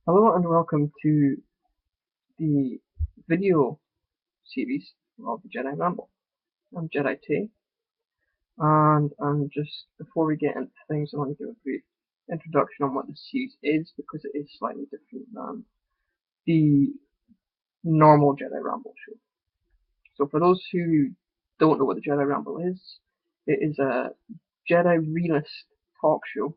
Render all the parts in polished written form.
Hello and welcome to the video series of the Jedi Ramble. I'm Jedi Tai, and before we get into things, I want to give a brief introduction on what the series is because it is slightly different than the normal Jedi Ramble show. So for those who don't know what the Jedi Ramble is, it is a Jedi realist talk show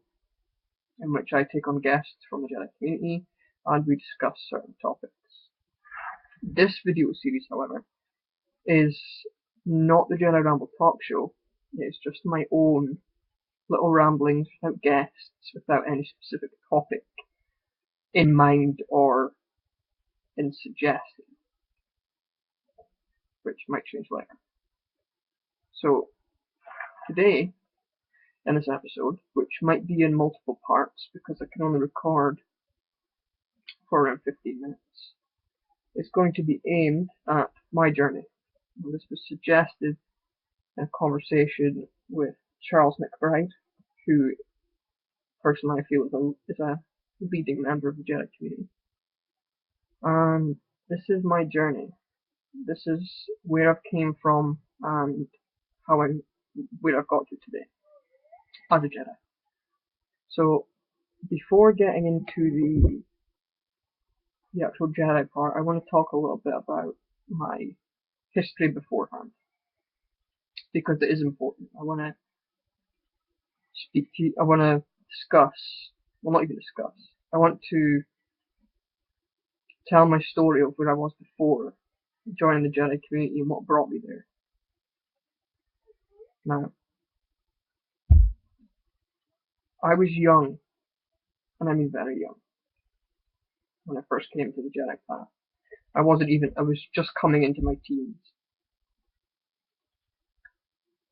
in which I take on guests from the Jedi community and we discuss certain topics. This video series, however, is not the Jedi Ramble talk show. It's just my own little ramblings without guests, without any specific topic in mind or in suggestion, which might change later. So today, in this episode, which might be in multiple parts because I can only record for around 15 minutes, is going to be aimed at my journey. And this was suggested in a conversation with Charles McBride, who personally I feel is a leading member of the Jedi community. And this is my journey. This is where I've came from and where I've got to today as a Jedi. So before getting into the actual Jedi part, I want to talk a little bit about my history beforehand because it is important. I want to speak to you. I want to discuss. Well, not even discuss. I want to tell my story of where I was before joining the Jedi community and what brought me there. Now, I was young, and I mean very young, when I first came to the Jedi path. I was just coming into my teens.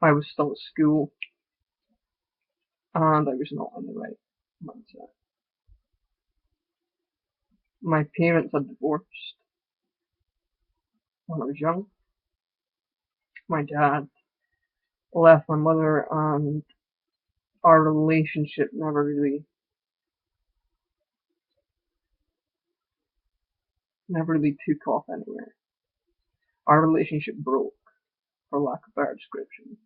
I was still at school, and I was not in the right mindset. My parents had divorced when I was young. My dad left my mother, and our relationship never really took off anywhere. Our relationship broke, for lack of better description.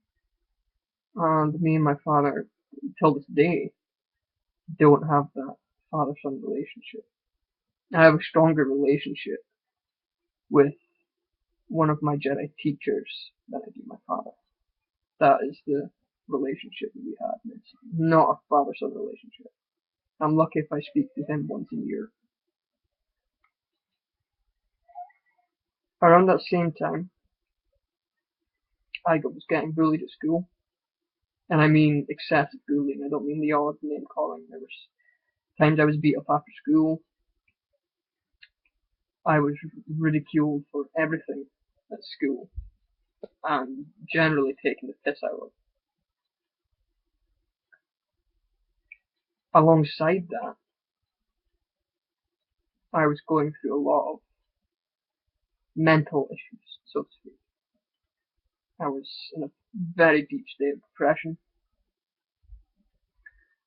And me and my father, till this day, don't have that father-son relationship. I have a stronger relationship with one of my Jedi teachers than I do my father. That is the relationship that we have. It's not a father-son relationship. I'm lucky if I speak to him once a year. Around that same time, I was getting bullied at school. And I mean excessive bullying. I don't mean the odd name calling. There was times I was beat up after school. I was ridiculed for everything at school and generally taken the piss out of. Alongside that, I was going through a lot of mental issues, so to speak. I was in a very deep state of depression,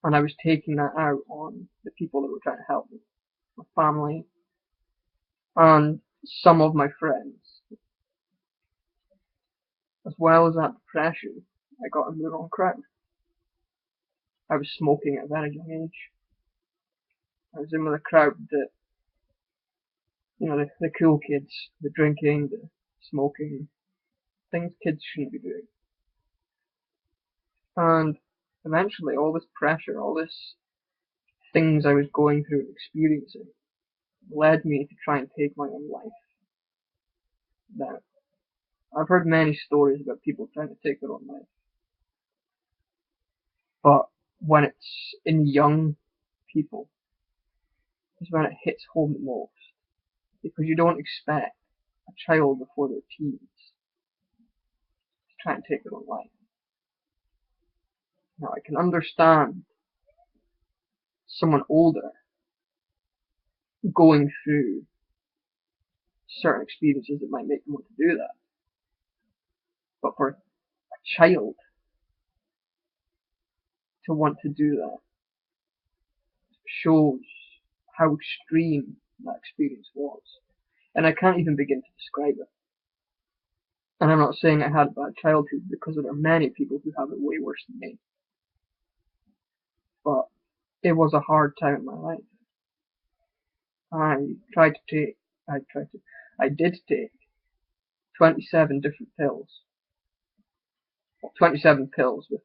and I was taking that out on the people that were trying to help me, my family, and some of my friends. As well as that depression, I got into the wrong crowd. I was smoking at a very young age. I was in with a crowd that, the cool kids, the drinking, the smoking, things kids shouldn't be doing. And eventually all this pressure, all this things I was going through and experiencing led me to try and take my own life. Now, I've heard many stories about people trying to take their own life. But when it's in young people, is when it hits home the most. Because you don't expect a child before their teens to try and take their own life. Now, I can understand someone older going through certain experiences that might make them want to do that. But for a child to want to do that shows how extreme that experience was. And I can't even begin to describe it. And I'm not saying I had a bad childhood, because there are many people who have it way worse than me. But it was a hard time in my life. I did take 27 different pills. Well, 27 pills with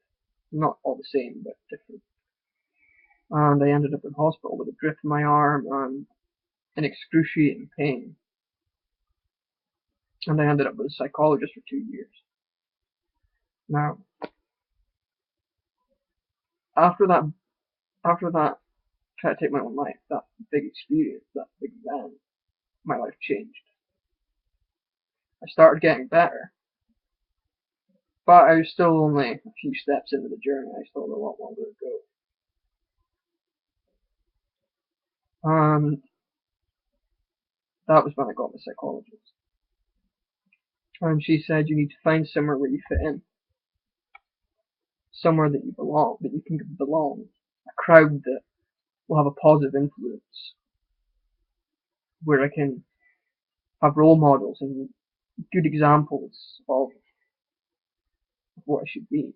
not all the same, but different. And I ended up in hospital with a drip in my arm and in excruciating pain. And I ended up with a psychologist for 2 years. Now, after that try to take my own life, that big experience, that big event, my life changed. I started getting better, but I was still only a few steps into the journey. I still had a lot longer to go. And that was when I got my psychologist. And she said, you need to find somewhere where you fit in. Somewhere that you belong, that you can belong. A crowd that will have a positive influence. Where I can have role models and good examples of what I should be.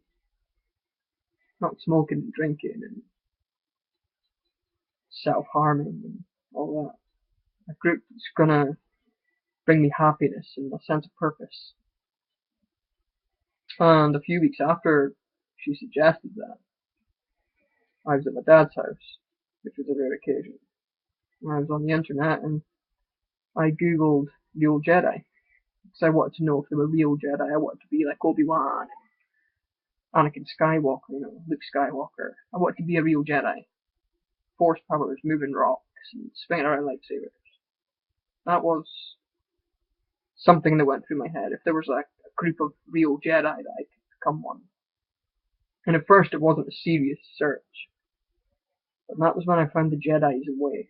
Not smoking and drinking and self-harming and all that. A group that's gonna bring me happiness and a sense of purpose. And a few weeks after she suggested that, I was at my dad's house, which was a rare occasion. And I was on the internet and I googled real Jedi. Because I wanted to know if they were real Jedi. I wanted to be like Obi-Wan, Anakin Skywalker, Luke Skywalker. I wanted to be a real Jedi. Force powers, moving rocks, and swinging around lightsabers. That was something that went through my head. If there was like a group of real Jedi, that I could become one. And at first it wasn't a serious search. But that was when I found the Jedi's way.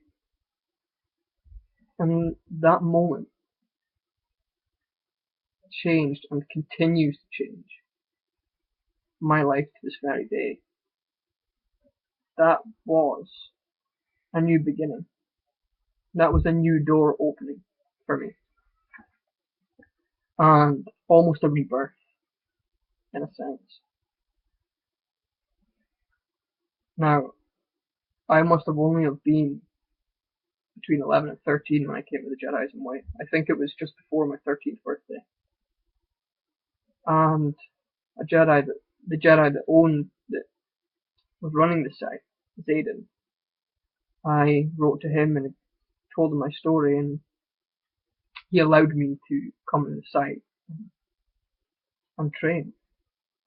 And that moment changed and continues to change my life to this very day. That was a new beginning. That was a new door opening for me. And almost a rebirth, in a sense. Now, I must have only have been between 11 and 13 when I came to the Jedi's in white. I think it was just before my 13th birthday. And the Jedi that was running the site, Zayden, I wrote to him and told him my story, and he allowed me to come to the site and train.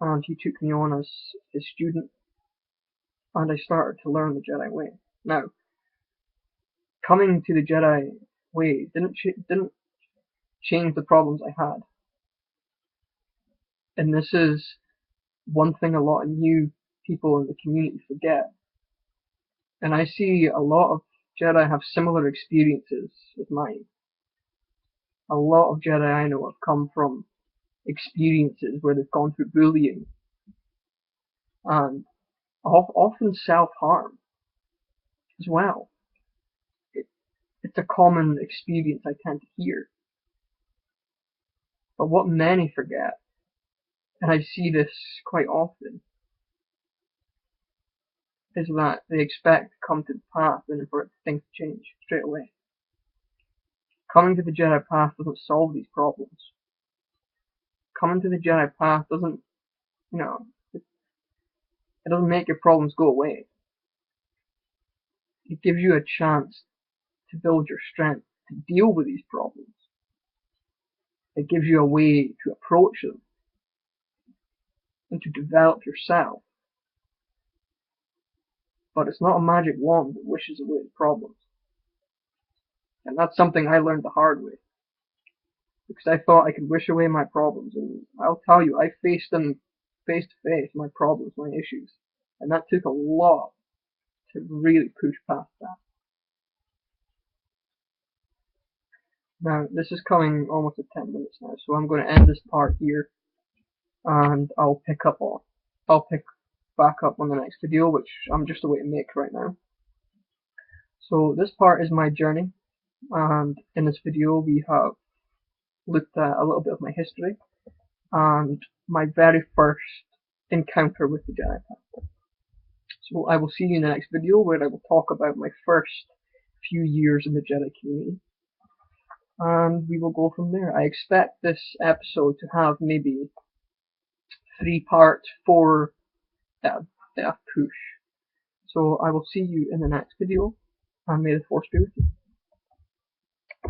And he took me on as his student, and I started to learn the Jedi way. Now, coming to the Jedi way didn't change the problems I had. And this is one thing a lot of new people in the community forget. And I see a lot of Jedi have similar experiences with mine. A lot of Jedi I know have come from experiences where they've gone through bullying and often self-harm as well. It's a common experience I tend to hear. But what many forget, and I see this quite often, is that they expect to come to the path and for things to change straight away. Coming to the Jedi path doesn't solve these problems. Coming to the Jedi path doesn't, it doesn't make your problems go away. It gives you a chance to build your strength to deal with these problems. It gives you a way to approach them and to develop yourself. But it's not a magic wand that wishes away the problems. And that's something I learned the hard way. Because I thought I could wish away my problems, and I'll tell you, I faced them face to face, my problems, my issues. And that took a lot to really push past that. Now, this is coming almost at 10 minutes now, so I'm going to end this part here, and I'll pick back up on the next video, which I'm just away to make right now. So this part is my journey, and in this video we have looked at a little bit of my history and my very first encounter with the Jedi Tai. So I will see you in the next video where I will talk about my first few years in the Jedi community, and we will go from there. I expect this episode to have maybe 3 parts, 4 that push. So I will see you in the next video, and may the Force be with you.